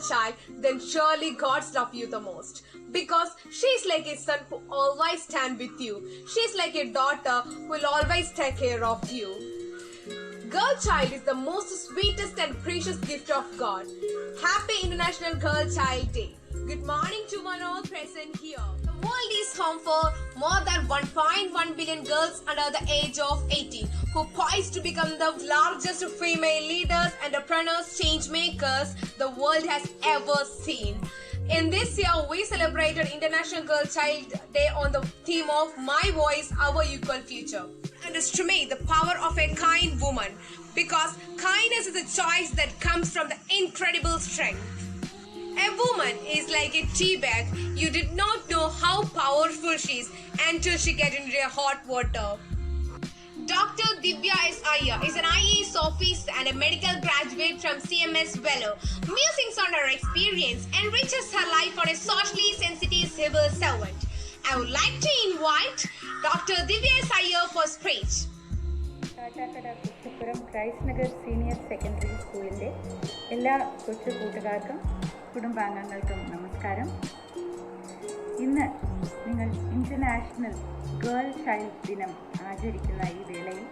child, then surely God's love you the most. Because she's like a son who always stand with you. She's like a daughter who will always take care of you. Girl child is the most sweetest and precious gift of God. Happy International Girl Child Day. Good morning to one all present here. The world is home for more than 1.1 billion girls under the age of 18 who poised to become the largest female leaders, entrepreneurs, change makers the world has ever seen. In this year, we celebrated International Girl Child Day on the theme of My Voice, Our Equal Future. And to me, the power of a kind woman, because kindness is a choice that comes from the incredible strength. A woman is like a tea bag. You did not know how powerful she is until she gets into your hot water. Dr. Divya S. Iyer is an IAS officer and a medical graduate from CMS Vellore. Musings on her experience enriches her life on a socially sensitive civil servant. I would like to invite Dr. Divya S. Iyer for speech. Kattakada Kuttippuram Christ Nagar senior secondary സ്കൂളിൻ്റെ എല്ലാ കൊച്ചു കൂട്ടുകാർക്കും കുടുംബാംഗങ്ങൾക്കും നമസ്കാരം. ഇന്ന് നിങ്ങൾ international girl child ദിനം ആചരിക്കുന്ന ഈ വേളയിൽ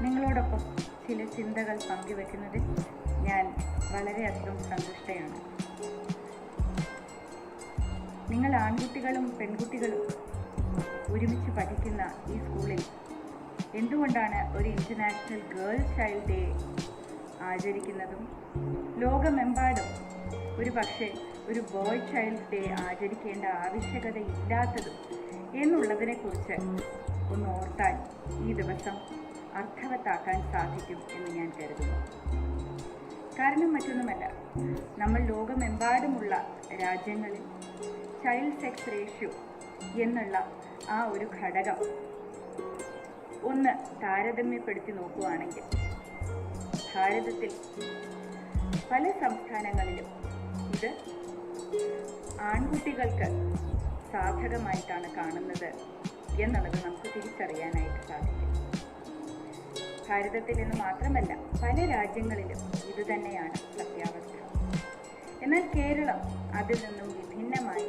നിങ്ങളോടൊപ്പം ചില ചിന്തകൾ പങ്കുവെക്കുന്നതിൽ ഞാൻ വളരെയധികം സന്തുഷ്ടയാണ്. നിങ്ങൾ ആൺകുട്ടികളും പെൺകുട്ടികളും ഒരുമിച്ച് പഠിക്കുന്ന ഈ സ്കൂളിൽ എന്തുകൊണ്ടാണ് ഒരു ഇൻ്റർനാഷണൽ ഗേൾ ചൈൽഡ് ഡേ ആചരിക്കുന്നതും ലോകമെമ്പാടും ഒരു പക്ഷേ ഒരു ബോയ് ചൈൽഡ് ഡേ ആചരിക്കേണ്ട ആവശ്യകതയില്ലാത്തതും എന്നുള്ളതിനെക്കുറിച്ച് ഒന്ന് ഓർത്താൽ ഈ ദിവസം അർത്ഥവത്താക്കാൻ സാധിക്കും എന്ന് ഞാൻ കരുതുന്നു. കാരണം മറ്റൊന്നുമല്ല, നമ്മൾ ലോകമെമ്പാടുമുള്ള രാജ്യങ്ങളിൽ ചൈൽഡ് സെക്സ് റേഷ്യോ എന്നുള്ള ആ ഒരു ഘടകം ഒന്ന് താരതമ്യപ്പെടുത്തി നോക്കുകയാണെങ്കിൽ ഭാരതത്തിൽ പല സംസ്ഥാനങ്ങളിലും ഇത് ആൺകുട്ടികൾക്ക് സാധകമായിട്ടാണ് കാണുന്നത് എന്നുള്ളത് നമുക്ക് തിരിച്ചറിയാനായിട്ട് സാധിക്കും. ഭാരതത്തിൽ നിന്ന് മാത്രമല്ല പല രാജ്യങ്ങളിലും ഇതുതന്നെയാണ് സത്യാവസ്ഥ. എന്നാൽ കേരളം അതിൽ നിന്നും വിഭിന്നമായി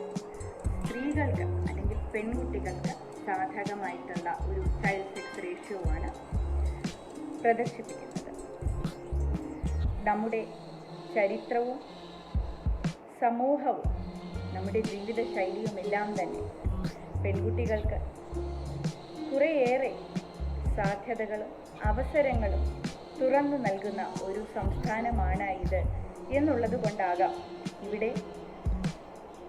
സ്ത്രീകൾക്ക് അല്ലെങ്കിൽ പെൺകുട്ടികൾക്ക് സാധകമായിട്ടുള്ള ഒരു ചൈൽഡ് സെക്സ് റേഷ്യോ ആണ് പ്രദർശിപ്പിക്കുന്നത്. നമ്മുടെ ചരിത്രവും സമൂഹവും നമ്മുടെ ജീവിത ശൈലിയുമെല്ലാം തന്നെ പെൺകുട്ടികൾക്ക് കുറേയേറെ സാധ്യതകളും അവസരങ്ങളും തുറന്നു നൽകുന്ന ഒരു സംസ്ഥാനമാണ് ഇത് എന്നുള്ളത് കൊണ്ടാകാം ഇവിടെ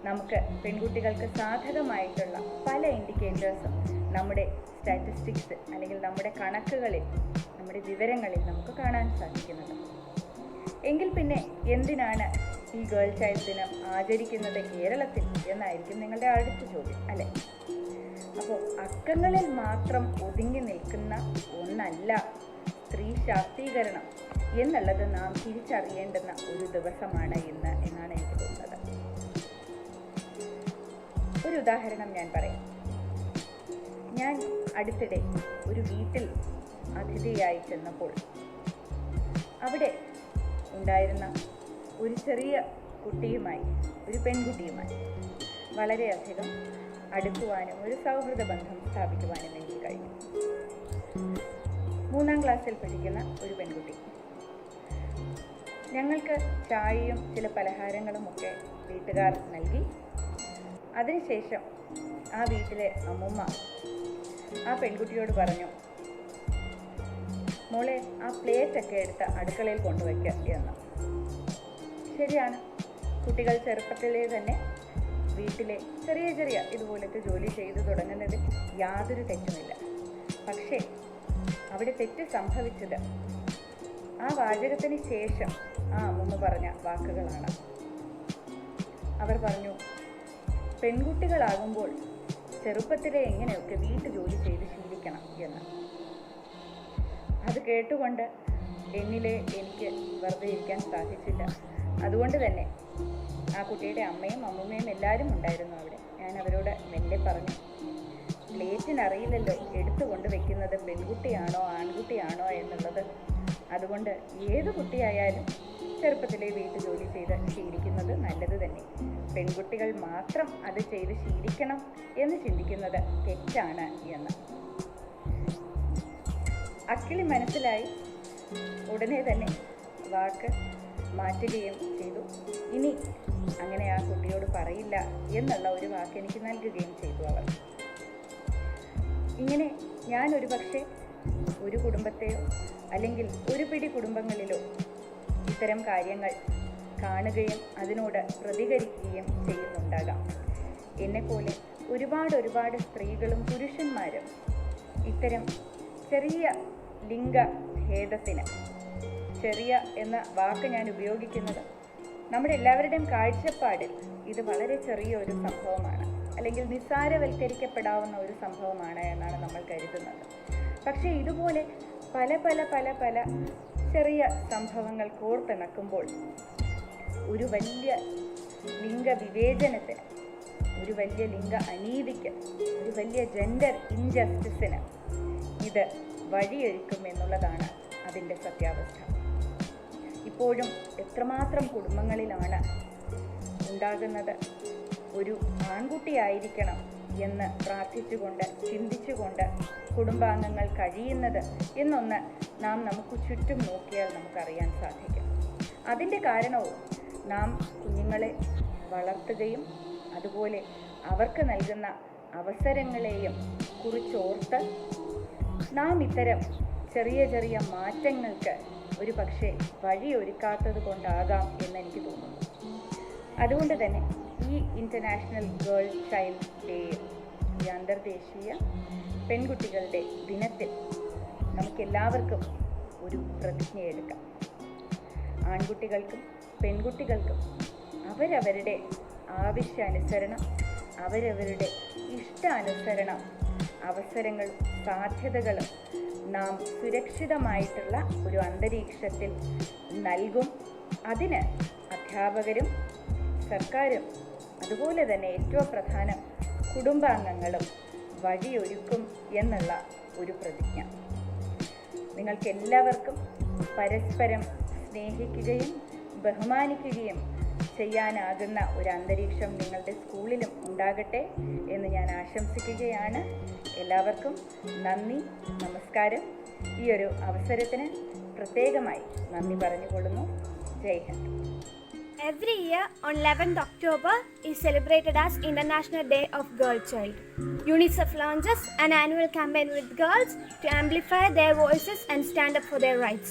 നമുക്ക് പെൺകുട്ടികൾക്ക് സാധകമായിട്ടുള്ള പല ഇൻഡിക്കേറ്റേഴ്സും നമ്മുടെ സ്റ്റാറ്റിസ്റ്റിക്സ് അല്ലെങ്കിൽ നമ്മുടെ കണക്കുകളിൽ, നമ്മുടെ വിവരങ്ങളിൽ നമുക്ക് കാണാൻ സാധിക്കുന്നത്. എങ്കിൽ പിന്നെ എന്തിനാണ് ഈ ഗേൾ ചൈൽഡ് ദിനം ആചരിക്കുന്നത് കേരളത്തിൽ എന്നായിരിക്കും നിങ്ങളുടെ അടുത്ത ചോദ്യം, അല്ലേ? അപ്പോൾ അക്കങ്ങളിൽ മാത്രം ഒതുങ്ങി നിൽക്കുന്ന ഒന്നല്ല സ്ത്രീ ശാക്തീകരണം എന്നുള്ളത് നാം തിരിച്ചറിയേണ്ടുന്ന ഒരു ദിവസമാണ് ഇന്ന് എന്നാണ് എനിക്ക് തോന്നുന്നത്. ഒരു ഉദാഹരണം ഞാൻ പറയാം. ഞാൻ അടുത്തിടെ ഒരു വീട്ടിൽ അതിഥിയായി ചെന്നപ്പോൾ അവിടെ ഉണ്ടായിരുന്ന ഒരു ചെറിയ കുട്ടിയുമായി, ഒരു പെൺകുട്ടിയുമായി വളരെയധികം അടുക്കുവാനും ഒരു സൗഹൃദ ബന്ധം സ്ഥാപിക്കുവാനും എനിക്ക് കഴിഞ്ഞു. 3ാം ക്ലാസ്സിൽ പഠിക്കുന്ന ഒരു പെൺകുട്ടി. ഞങ്ങൾക്ക് ചായയും ചില പലഹാരങ്ങളുമൊക്കെ വീട്ടുകാർ നൽകി. അതിനുശേഷം ആ വീട്ടിലെ അമ്മൂമ്മ ആ പെൺകുട്ടിയോട് പറഞ്ഞു, മോളെ ആ പ്ലേറ്റൊക്കെ എടുത്ത് അടുക്കളയിൽ കൊണ്ടുവയ്ക്കുക എന്ന്. ശരിയാണ്, കുട്ടികൾ ചെറുപ്പത്തിലേ തന്നെ വീട്ടിലെ ചെറിയ ചെറിയ ഇതുപോലത്തെ ജോലി ചെയ്തു തുടങ്ങുന്നതിൽ യാതൊരു തെറ്റുമില്ല. പക്ഷേ അവിടെ തെറ്റ് സംഭവിച്ചത് ആ വാചകത്തിന് ശേഷം ആ അമ്മൂമ്മ പറഞ്ഞ വാക്കുകളാണ്. അവർ പറഞ്ഞു, പെൺകുട്ടികളാകുമ്പോൾ ചെറുപ്പത്തിലെ എങ്ങനെയൊക്കെ വീട്ടു ജോലി ചെയ്ത് ശീലിക്കണം എന്ന്. അത് കേട്ടുകൊണ്ട് എനിക്ക് വെറുതെ ഇരിക്കാൻ സാധിച്ചില്ല. അതുകൊണ്ട് തന്നെ ആ കുട്ടിയുടെ അമ്മയും അമ്മൂമ്മയും എല്ലാവരും ഉണ്ടായിരുന്നു അവിടെ. ഞാൻ അവരോട് മെല്ലെ പറഞ്ഞു, പ്ലേറ്റിനറിയില്ലല്ലോ എടുത്തുകൊണ്ട് വെക്കുന്നത് പെൺകുട്ടിയാണോ ആൺകുട്ടിയാണോ എന്നുള്ളത്. അതുകൊണ്ട് ഏത് കുട്ടിയായാലും ചെറുപ്പത്തിലെ വീട്ടുജോലി ചെയ്ത് ശീലിക്കുന്നത് നല്ലത് തന്നെ. പെൺകുട്ടികൾ മാത്രം അത് ചെയ്ത് ശീലിക്കണം എന്ന് ചിന്തിക്കുന്നത് തെറ്റാണ് എന്ന് അക്കിളി മനസ്സിലായി. ഉടനെ തന്നെ വാക്ക് മാറ്റുകയും ചെയ്തു. ഇനി അങ്ങനെ ആ കുട്ടിയോട് പറയില്ല എന്നുള്ള ഒരു വാക്ക് എനിക്ക് നൽകുകയും ചെയ്തു അവർ. ഇങ്ങനെ ഞാൻ ഒരു പക്ഷേ ഒരു കുടുംബത്തെയോ അല്ലെങ്കിൽ ഒരു പിടി കുടുംബങ്ങളിലോ ഇത്തരം കാര്യങ്ങൾ കാണുകയും അതിനോട് പ്രതികരിക്കുകയും ചെയ്യുന്നുണ്ടാകാം. എന്നെപ്പോലെ ഒരുപാട് സ്ത്രീകളും പുരുഷന്മാരും ഇത്തരം ചെറിയ ലിംഗഭേദത്തിന്, ചെറിയ എന്ന വാക്ക് ഞാൻ ഉപയോഗിക്കുന്നത് നമ്മുടെ എല്ലാവരുടെയും കാഴ്ചപ്പാടിൽ ഇത് വളരെ ചെറിയ ഒരു സംഭവമാണ്, അല്ലെങ്കിൽ നിസ്സാരവൽക്കരിക്കപ്പെടാവുന്ന ഒരു സംഭവമാണ് എന്നാണ് നമ്മൾ കരുതുന്നത്. പക്ഷേ ഇതുപോലെ പല പല പല പല ചെറിയ സംഭവങ്ങൾ കോർത്തിണക്കുമ്പോൾ ഒരു വലിയ ലിംഗവിവേചനത്തിന്, ഒരു വലിയ ലിംഗ അനീതിക്ക്, ഒരു വലിയ ജെൻഡർ ഇൻജസ്റ്റിസിന് ഇത് വഴിയൊരുക്കും എന്നുള്ളതാണ് അതിൻ്റെ സത്യാവസ്ഥ. ഇപ്പോഴും എത്രമാത്രം കുടുംബങ്ങളിലാണ് ഉണ്ടാകുന്നത് ഒരു ആൺകുട്ടിയായിരിക്കണം എന്ന് പ്രാർത്ഥിച്ചുകൊണ്ട് ചിന്തിച്ചുകൊണ്ട് കുടുംബാംഗങ്ങൾ കഴിയുന്നത് എന്നൊന്ന് നാം നമുക്ക് ചുറ്റും നോക്കിയാൽ നമുക്കറിയാൻ സാധിക്കും. അതിൻ്റെ കാരണവും നാം കുഞ്ഞുങ്ങളെ വളർത്തുകയും അതുപോലെ അവർക്ക് നൽകുന്ന അവസരങ്ങളെയും കുറിച്ചോർത്ത് നാം ഇത്തരം ചെറിയ ചെറിയ മാറ്റങ്ങൾക്ക് ഒരു പക്ഷേ വഴിയൊരുക്കാത്തത് കൊണ്ടാകാം എന്നെനിക്ക് തോന്നുന്നു. അതുകൊണ്ട് തന്നെ ഈ ഇൻ്റർനാഷണൽ ഗേൾ ചൈൽഡ് ഡേ, ഈ അന്തർദേശീയ പെൺകുട്ടികളുടെ ദിനത്തിൽ നമുക്കെല്ലാവർക്കും ഒരു പ്രതിജ്ഞയെടുക്കാം. ആൺകുട്ടികൾക്കും പെൺകുട്ടികൾക്കും അവരവരുടെ ആവശ്യാനുസരണം, അവരവരുടെ ഇഷ്ടാനുസരണം അവസരങ്ങളും സാധ്യതകളും നാം സുരക്ഷിതമായിട്ടുള്ള ഒരു അന്തരീക്ഷത്തിൽ നൽകും. അതിന് അധ്യാപകരും സർക്കാരും അതുപോലെ തന്നെ ഏറ്റവും പ്രധാനം കുടുംബാംഗങ്ങളും വഴിയൊരുക്കും എന്നുള്ള ഒരു പ്രതിജ്ഞ. നിങ്ങൾക്കെല്ലാവർക്കും പരസ്പരം സ്നേഹിക്കുകയും ബഹുമാനിക്കുകയും ചെയ്യാനാകുന്ന ഒരു അന്തരീക്ഷം നിങ്ങളുടെ സ്കൂളിലും ഉണ്ടാകട്ടെ എന്ന് ഞാൻ ആശംസിക്കുകയാണ്. എല്ലാവർക്കും നന്ദി, നമസ്കാരം. ഈ ഒരു അവസരത്തിന് പ്രത്യേകമായി നന്ദി പറഞ്ഞുകൊള്ളുന്നു. ജയ് Hind. Every year on 11th October is celebrated as International Day of Girl Child. UNICEF launches an annual campaign with girls to amplify their voices and stand up for their rights.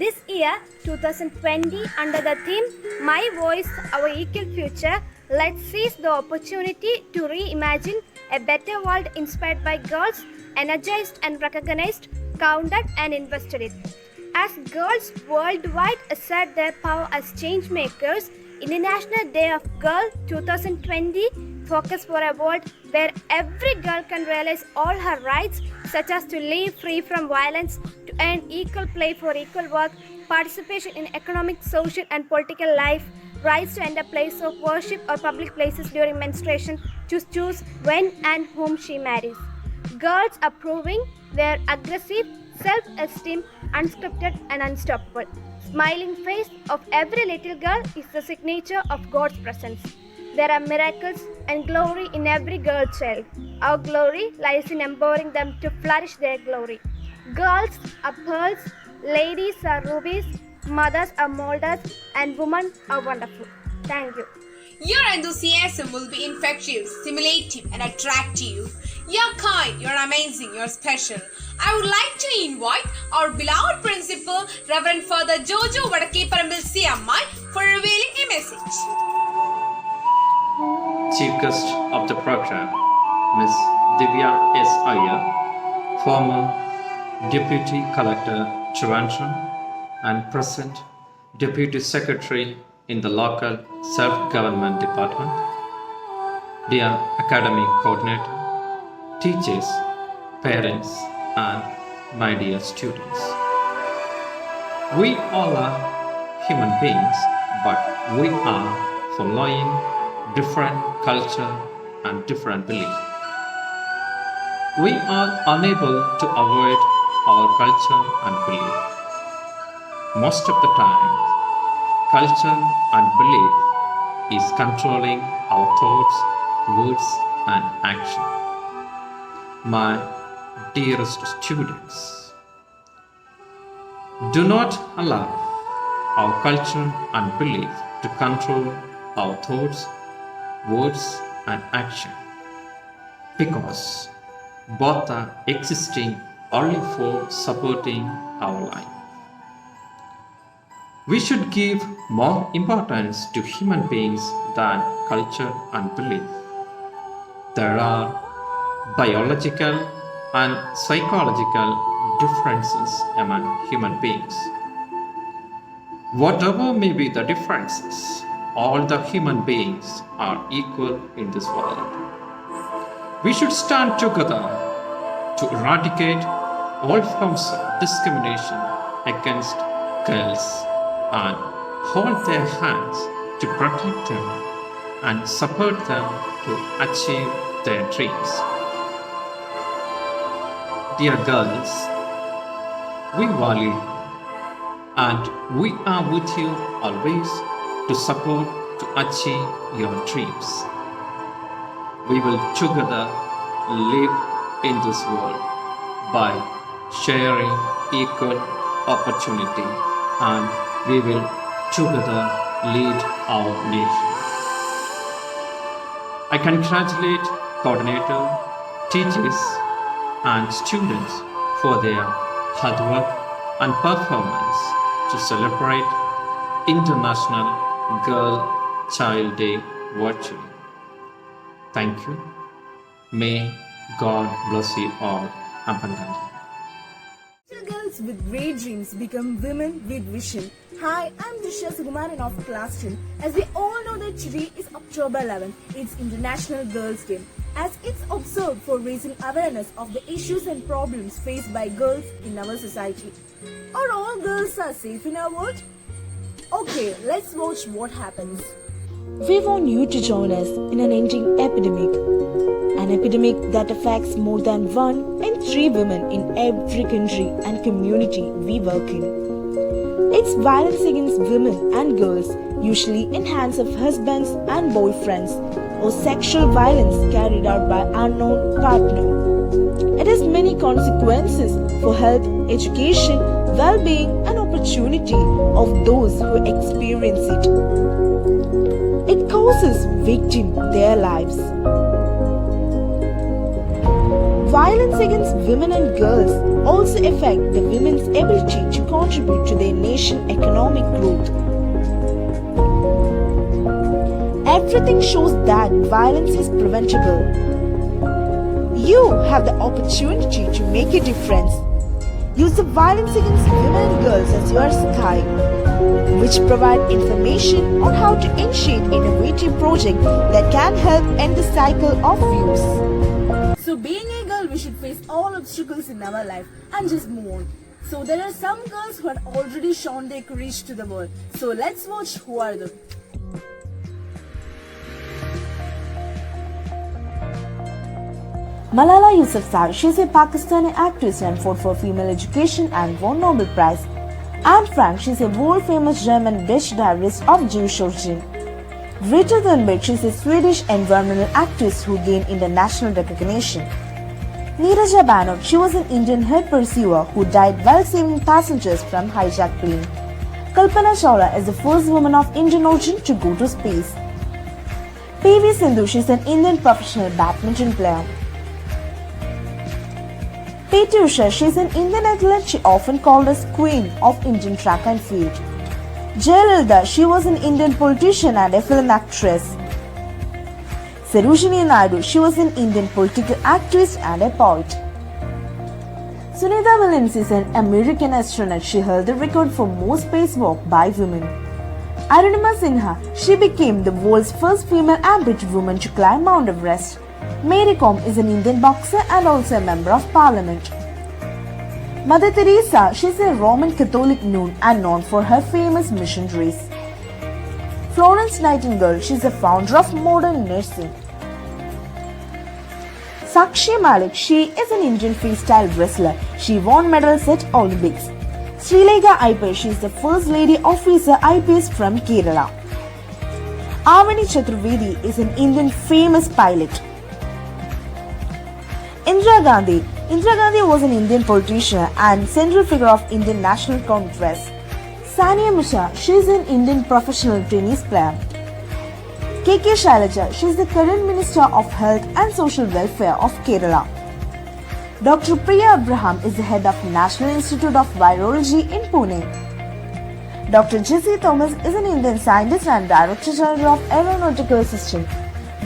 This year, 2020, under the theme My Voice, Our Equal Future, let's seize the opportunity to reimagine a better world inspired by girls, energized and recognized, counted and invested in. As girls worldwide assert their power as change makers, International Day of Girl 2020 focus for a world where every girl can realize all her rights, such as to live free from violence, to earn equal pay for equal work, participation in economic, social and political life, rights to enter place of worship or public places during menstruation, to choose when and whom she marries. Girls are proving their aggressive self-esteem unscripted and unstoppable. Smiling face of every little girl is the signature of God's presence. There are miracles and glory in every girl child. Our glory lies in empowering them to flourish their glory. Girls are pearls, ladies are rubies, mothers are molders, and women are wonderful. Thank you. Your enthusiasm will be infectious, stimulative, and attractive. You're kind, you're amazing, you're special. I would like to invite our beloved principal, Reverend Father Jojo Vadakkeparambil CMI, for revealing a message. Chief guest of the program, Ms. Divya S. Iyer, former Deputy Collector, Trivandrum, and present Deputy Secretary in the local self-government department, dear academic coordinator, teachers, parents, and my dear students. We all are human beings, but we are following different culture and different belief. We are unable to avoid our culture and belief. Most of the time, culture and belief is controlling our thoughts, words, and action. My dearest students, do not allow our culture and belief to control our thoughts, words, and action, because both are existing only for supporting our life. We should give more importance to human beings than culture and belief. There are biological and psychological differences among human beings. Whatever may be the differences, all the human beings are equal in this world. We should stand together to eradicate all forms of discrimination against girls and hold their hands to protect them and support them to achieve their dreams. Dear girls, we value you and we are with you always to support to achieve your dreams. We will together live in this world by sharing equal opportunity, and we will together lead our nation. I congratulate coordinator, teachers, and students for their hard work and performance to celebrate International Girl Child Day virtually. Thank you. May God bless you all abundantly. Little girls with great dreams become women with vision. Hi, I'm Disha Sukumaran of class 10. As we all know that today is October 11th, it's International Girls' Day. As it's observed for raising awareness of the issues and problems faced by girls in our society. Are all girls are safe in our world? Okay, let's watch what happens. We want you to join us in an ending epidemic. An epidemic that affects more than 1 in 3 women in every country and community we work in. It's violence against women and girls, usually in hands of husbands and boyfriends, or sexual violence carried out by unknown partner. It has many consequences for health, education, well-being and opportunity of those who experience it. It causes victims their lives. Violence against women and girls also affect the women's ability to contribute to their nation's economic growth. Everything shows that violence is preventable. You have the opportunity to make a difference. Use the Violence Against Women and Girls as your sky, which provide information on how to initiate innovative projects that can help end the cycle of abuse. So being a girl, we should face all obstacles in our life and just move on. So there are some girls who have already shown their courage to the world. So let's watch who are them. Malala Yousafzai, she is a Pakistani actress and fought for female education and won Nobel Prize. Anne Frank, she is a world-famous German Dutch diarist of Jewish origin. Greta Thunberg, she is a Swedish environmental activist who gained international recognition. Neeraja Banot, she was an Indian head pursuer who died while saving passengers from hijacked plane. Kalpana Chawla is the first woman of Indian origin to go to space. PV Sindhu, she is an Indian professional badminton player. PT Usha, she is an Indian athlete, she often called as Queen of Indian track and field. Jayalalitha, she was an Indian politician and a film actress. Sarojini Naidu, she was an Indian political activist and a poet. Sunita Williams is an American astronaut, she held the record for most spacewalk by women. Arunima Sinha, she became the world's first female amputee woman to climb Mount Everest. Mary Kom is an Indian boxer and also a member of parliament. Mother Teresa, she is a Roman Catholic nun and known for her famous missionaries. Florence Nightingale, she is the founder of modern nursing. Sakshi Malik, she is an Indian freestyle wrestler. She won medals at Olympics. Srilekha Iyer, she is the first lady officer IPS from Kerala. Avani Chaturvedi is an Indian famous pilot. Indira Gandhi. Indira Gandhi was an Indian politician and central figure of Indian National Congress. Sania Misha, she is an Indian professional tennis player. KK Shailaja, she is the current Minister of Health and Social Welfare of Kerala. Dr. Priya Abraham is the head of National Institute of Virology in Pune. Dr. Jessie Thomas is an Indian scientist and Director General of Aeronautical Systems.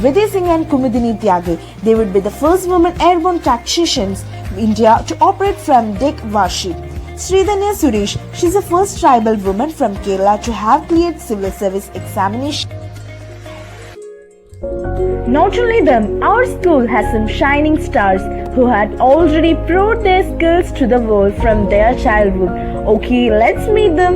Vidhi Singh and Kumudini Tyagi, they would be the first women airborne tacticians in India to operate from deck warship. Sridhanya Suresh, she is the first tribal woman from Kerala to have cleared civil service examination. Not only them, our school has some shining stars who had already proved their skills to the world from their childhood. Okay, let's meet them.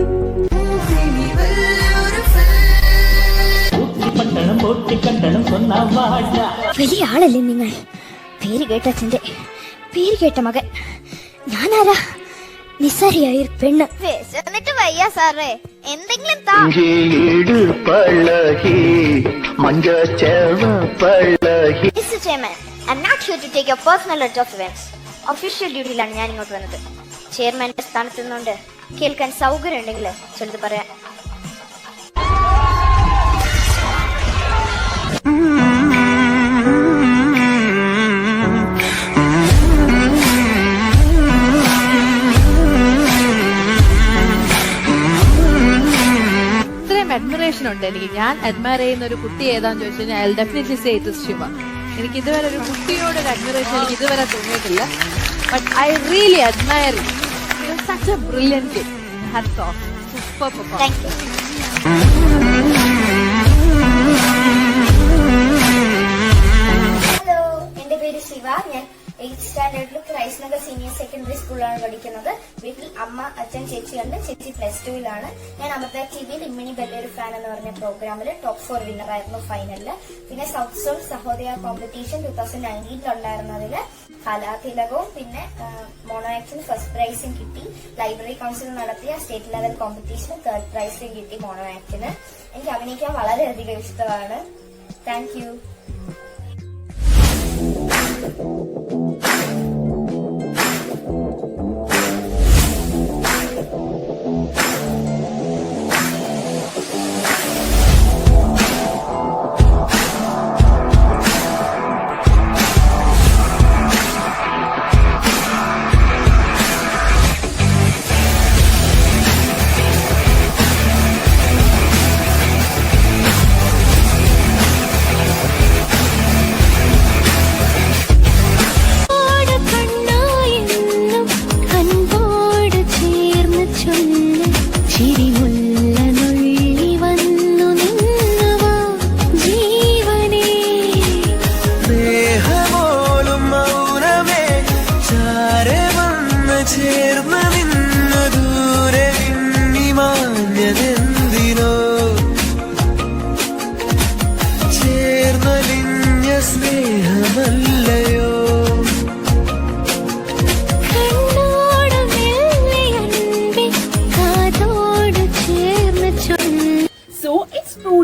വലിയ ആളല്ലേ നിങ്ങൾ? പേര് കേട്ടച്ഛൻ്റെ പേര് കേട്ട മകൻ. ഞാനാരാ? നിസ്സാരിയായ ഒരു പെണ്ണ്. വിശന്നിട്ട് വയ്യ സാറേ, എന്തെങ്കിലും താ. Mr. Chairman, I'm not here to take your personal letter of events. Official ഡ്യൂട്ടിയിലാണ് ഞാൻ ഇങ്ങോട്ട് വന്നത്. ചെയർമാന്റെ സ്ഥാനത്ത് നിന്നുകൊണ്ട് കേൾക്കാൻ സൗകര്യം ഉണ്ടെങ്കിൽ ചിലത് പറയാൻ. അഡ്മിറേഷൻ ഉണ്ട് എനിക്ക്. ഞാൻ അഡ്മയർ ചെയ്യുന്ന ഒരു കുട്ടി ഏതാന്ന് ചോദിച്ചു കഴിഞ്ഞാൽ I definitely say it is Shiva. എനിക്ക് ഇതുവരെ ഒരു കുട്ടിയോട് ഒരു അഡ്മിറേഷൻ എനിക്ക് ഇതുവരെ തോന്നിയിട്ടില്ല. But I really admire you. Such a brilliant kid. Hats off. Super performance. Hello, എന്റെ പേര് ശിവ. ഞാൻ 8th സ്റ്റാൻഡേർഡിൽ ക്രൈസ്റ്റ് നഗർ സീനിയർ സെക്കൻഡറി സ്കൂളിലാണ് പഠിക്കുന്നത്. വീട്ടിൽ അമ്മ, അച്ഛൻ, ചേച്ചിയുണ്ട്. ചേച്ചി +2-ലാണ്. ഞാൻ അമൃത ടിവിയിൽ ഇമ്മിണി ബെല്ലൊരു ഫാൻ എന്ന് പറഞ്ഞ പ്രോഗ്രാമിൽ ടോപ്പ് 4 വിന്നറായിരുന്നു ഫൈനലില്. പിന്നെ സൗത്ത് സോൾ സഹോദയ കോമ്പറ്റീഷൻ 2019-ലുണ്ടായിരുന്നതില് കലാതിലകവും പിന്നെ മോണോ ആക്ടിന് ഫസ്റ്റ് പ്രൈസും കിട്ടി. ലൈബ്രറി കൗൺസിൽ നടത്തിയ സ്റ്റേറ്റ് ലെവൽ കോമ്പറ്റീഷന് 3rd പ്രൈസും കിട്ടി മോണോ ആക്ടിന്. എനിക്ക് അഭിനയിക്കാൻ വളരെയധികം ഇഷ്ടമാണ്. Thank you.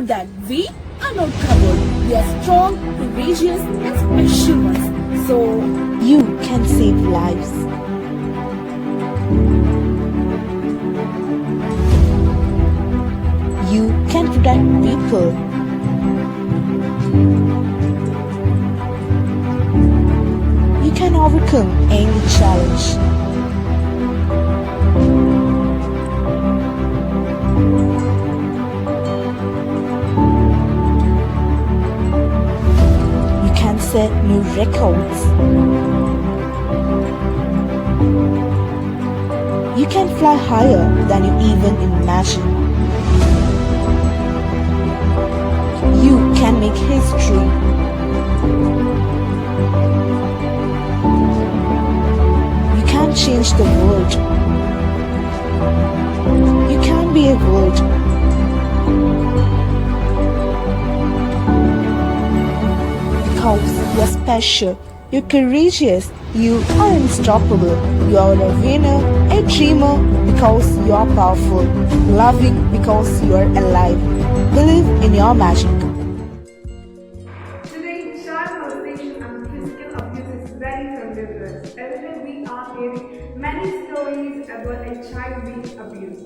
That we are not covered. We are strong, courageous, and special ones. So You can save lives. You can protect people. You can overcome any challenge. Set new records. You can fly higher than you even imagine. You can make history. You can change the world. You can be a world. Because you're special, you're courageous, you are unstoppable. You are a winner, a dreamer because you are powerful, loving because you are alive. Believe in your magic. Today, child molestation and physical abuse is very familiar to us. Every day we are hearing many stories about a child being abused.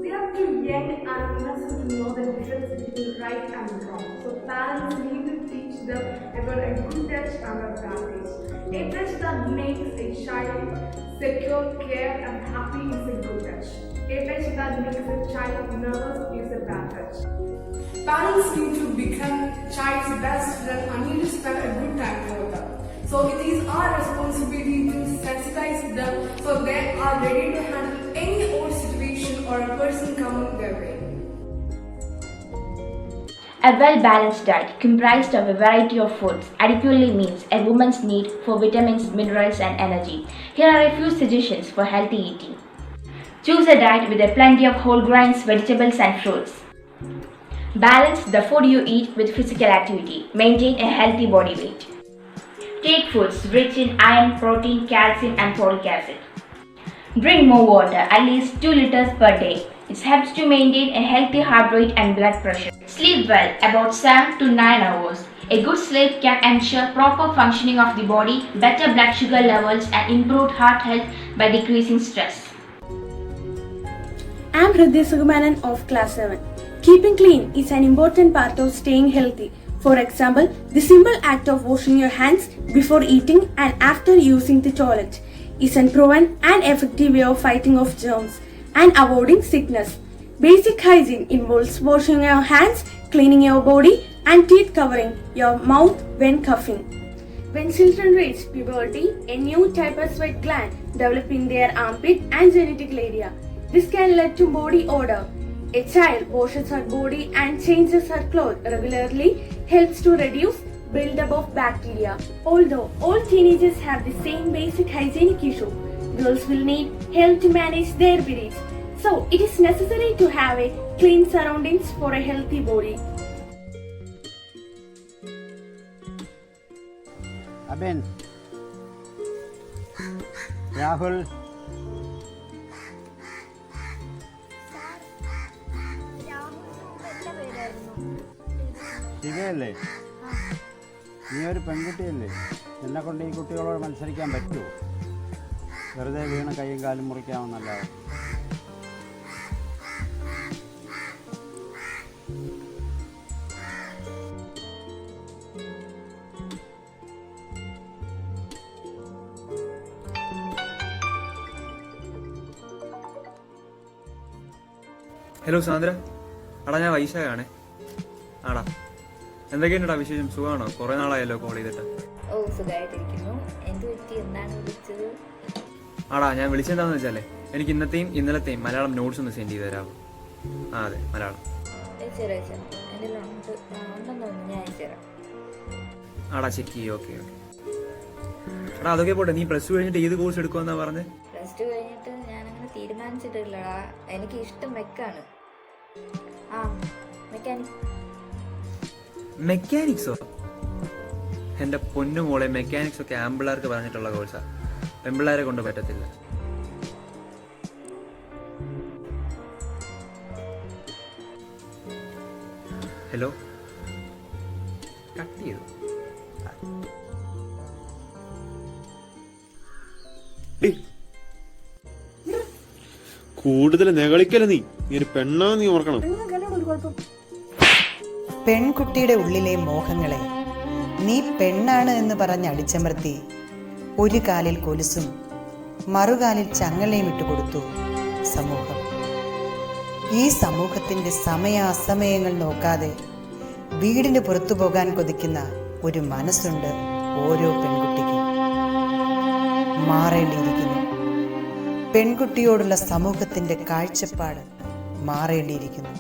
They are too young and innocent to know the difference between right and wrong. So parents need to teach them about a good touch and a bad touch. A touch that makes a child secure, care and happy is a good touch. A touch that makes a child nervous is a bad touch. Parents need to become child's best friend and need to spend a good time with them. So it is our responsibility to sensitize them so they are ready to handle any old situation or a person coming their way. A well-balanced diet comprised of a variety of foods adequately meets a woman's need for vitamins, minerals and energy. Here are a few suggestions for healthy eating. Choose a diet with a plenty of whole grains, vegetables and fruits. Balance the food you eat with physical activity. Maintain a healthy body weight. Take foods rich in iron, protein, calcium and folic acid. Drink more water, at least 2 liters per day. It helps to maintain a healthy heart rate and blood pressure. Sleep well, about 7 to 9 hours. A good sleep can ensure proper functioning of the body, better blood sugar levels and improved heart health by decreasing stress. I'm Hridya Sugumanan of Class 7. Keeping clean is an important part of staying healthy. For example, the simple act of washing your hands before eating and after using the toilet is a proven and effective way of fighting off germs and avoiding sickness. Basic hygiene involves washing your hands, cleaning your body and teeth, covering your mouth when coughing. When children reach puberty, a new type of sweat gland develops in their armpit and genital area. This can lead to body odor. A child washes her body and changes her clothes regularly helps to reduce buildup of bacteria. Although all teenagers have the same basic hygienic issue, girls will need help to manage their periods. So it is necessary to have a clean surroundings for a healthy body. Abin, Rahul, ശിവയല്ലേ, നീ ഒരു പെൺകുട്ടിയല്ലേ, എന്നെ കൊണ്ട് ഈ കുട്ടികളോട് മത്സരിക്കാൻ പറ്റുമോ? വെറുതെ വീണ കൈയും കാലും മുറിക്കാമെന്നല്ലാതെ. ഹലോ സാന്ദ്ര, അടാ ഞാൻ വൈശാഖാണേ. ആടാ, എന്തൊക്കെയുണ്ടാ വിശേഷം? സുഖമാണോ? കുറെ നാളായല്ലോ കോൾ ചെയ്തിട്ട്. ഓ, സുഖമായിട്ടിരിക്കുന്നു. എന്ത് പറ്റി, എന്താണ് വിളിച്ചത്? ആടാ, ഞാൻ വിളിച്ചെന്താന്ന് വെച്ചാലേ, എനിക്ക് ഇന്നത്തെയും ഇന്നലത്തെയും മലയാളം നോട്ട്സ് ഒന്ന് സെൻഡ് ചെയ്ത് തരാമോ? ആ അതെ, മലയാളം. ആടാ ചെക്ക് ചെയ്യും. Okay okay. എടാ അതൊക്കെ പോട്ടെ, നീ പ്ലസ് ടു കഴിഞ്ഞിട്ട് ഏത് കോഴ്സ് എടുക്കുമെന്നാ പറഞ്ഞത്? പ്ലസ് ടു കഴിഞ്ഞിട്ട് ഞാനങ്ങനെ തീരുമാനിച്ചിട്ടില്ലടാ. എനിക്ക് ഇഷ്ടം മെക്കാണ്. ആ, മെക്കാനിക്സോ? എന്റെ പൊന്നു മോളെ, മെക്കാനിക്സ് ഒക്കെ ആമ്പിള്ളേർക്ക് പറഞ്ഞിട്ടുള്ള കോഴ്സാ, പെമ്പിള്ളേരെ കൊണ്ട് പറ്റത്തില്ല. ഹലോ, കട്ട് ചെയ്തു. കൂടുതൽ നെകളിക്കല, നീ ഒരു പെണ്ണാന്ന് നീ ഓർക്കണം. പെൺകുട്ടിയുടെ ഉള്ളിലെ മോഹങ്ങളെ നീ പെണ്ണാണ് എന്ന് പറഞ്ഞ് അടിച്ചമർത്തി ഒരു കാലിൽ കൊലുസും മറുകാലിൽ ചങ്ങലയും ഇട്ടുകൊടുത്തു സമൂഹം. ഈ സമൂഹത്തിന്റെ സമയാസമയങ്ങൾ നോക്കാതെ വീടിന് പുറത്തു പോകാൻ കൊതിക്കുന്ന ഒരു മനസ്സുണ്ട് ഓരോ പെൺകുട്ടിക്കും. മാറേണ്ടിയിരിക്കുന്നു. പെൺകുട്ടിയോടുള്ള സമൂഹത്തിന്റെ കാഴ്ചപ്പാട് മാറേണ്ടിയിരിക്കുന്നു.